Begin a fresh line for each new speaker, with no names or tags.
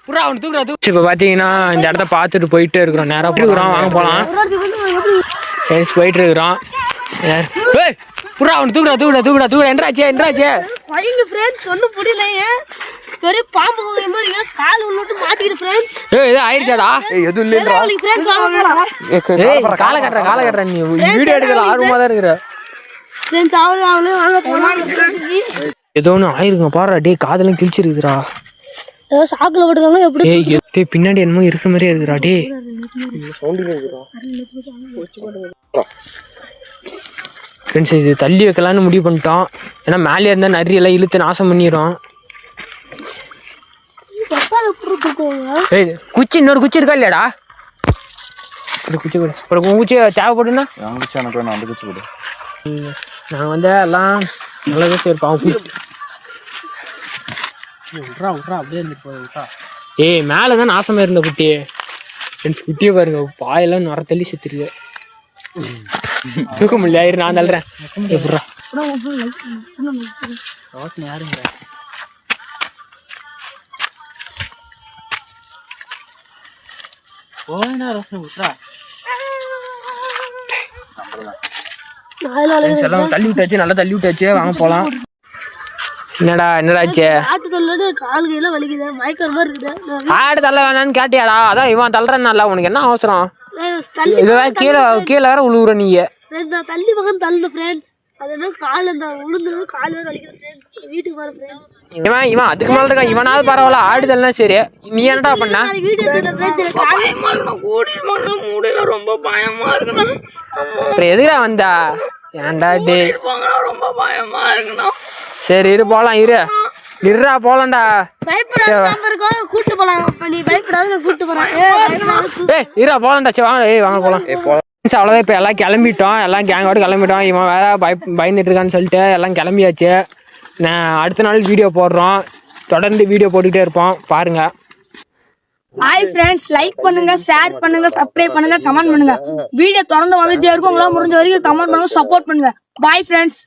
புறா அவன் தூக்குறா தூக்கு. இப்போ பார்த்தீங்கன்னா இந்த இடத்த பார்த்துட்டு போயிட்டே இருக்கிறோம். நேராக போகிறோம், வாங்க போகலாம். போயிட்டு இருக்கிறோம். புறா அவன் தூக்குறா தூக்குறா தூக்குறா தூக்குறா. என்றாச்சே
ஒன்றும் புரியலைங்க. பெரிய பாம்பு மாதிரி கால் உள்ளிட்டு மாட்டிக்கிட்டு ஃப்ரெண்ட்ஸ்.
ஏதோ ஆயிடுச்சாடா?
எதுவும் இல்லைன்றா.
காலை கட்டுற நீ வீடியோ எடுக்கிற ஆர்வமா தான் இருக்கிற. ஏதோ ஒன்று ஆயிருங்க பாரு. டே காதெல்லாம் கிழிச்சிருக்குதுடா.
சாக்குல போட்டுருக்காங்க. எப்படி
பின்னாடி என்னமோ இருக்கிற மாதிரியே இருக்குடா. டே ஃப்ரெண்ட்ஸ் இது தள்ளி வைக்கலான்னு முடிவு பண்ணிட்டோம். ஏன்னா மேலே இருந்தால் நிறைய எல்லாம் இழுத்து நாசம் பண்ணிடும். குச்சி இன்னொரு குச்சி இருக்கா இல்லையாடா? குச்சி கொடு. அப்புறம் குச்சி தேவைப்படுன்னா நாங்கள் வந்து எல்லாம் நல்லதே சேர்ப்போம். அப்படியே இருந்துட்டு ஏய் மேலே தான் நாசமாக இருந்த குட்டி. ஃப்ரெண்ட்ஸ் குட்டியை பாருங்க, பாயெல்லாம் நுர தள்ளி செத்துருக்கு. தூக்க முடியல. ஆயிரு நான் தள்ளுறேன். எப்படா யாருங்க தள்ளி விட்டாச்சு, நல்லா தள்ளி விட்டாச்சு. வாங்க போலாம். என்னடாச்சு? ஆடு தள்ள வேணான்னு கேட்டியாடா? அதான் இவன் தள்ளுறேன்னா உனக்கு என்ன அவசரம்? இதுதான் கீழே கீழே வேற உழுவுற நீங்க.
தள்ளி பக்கம் தள்ளு ஃப்ரெண்ட்ஸ். அதனால கால் அந்த உளுந்து கால் வேற வலிக்குது ஃப்ரெண்ட்ஸ். வீட்டுக்கு வர ஃப்ரெண்ட்ஸ்.
இவன் அதுக்கு மேல இருக்கான். இவனாவது பரவாயில்ல, ஆடுதல்னா சரி. நீ என்னடா பண்ண?
ரொம்ப பயமா இருக்குண்ணா.
அப்புறம் எதுக்குடா வந்தா? ஏன்டா டே
ரொம்ப பயமா இருக்குண்ணா.
சரி இரு போலாம். இருடா போலாம்டா.
கூட்டு போலாம். நீ பயப்படாத கூட்டு போறேன்.
இருடா போலாம்டா. சரி வாங்க. வாங்க போலாம். அவ்வளோதான். இப்போ எல்லாம் கிளம்பிட்டோம். எல்லாம் கேங்கோடு கிளம்பிட்டோம். இவன் வேற பயந்துட்டு இருக்கான்னு சொல்லிட்டு எல்லாம் கிளம்பியாச்சு. நான் அடுத்த நாள் வீடியோ போடுறோம். தொடர்ந்து வீடியோ போட்டுக்கிட்டே இருப்போம், பாருங்க.
ஹாய் ஃப்ரெண்ட்ஸ், லைக் பண்ணுங்க, ஷேர் பண்ணுங்க, சப்ஸ்கிரைப் பண்ணுங்க, கமெண்ட் பண்ணுங்க. வீடியோ தொடர்ந்து வந்துட்டே இருக்கும். உங்களால முடிஞ்ச வரைக்கும் கமெண்ட் பண்ணுங்க, சப்போர்ட் பண்ணுங்க. Bye friends.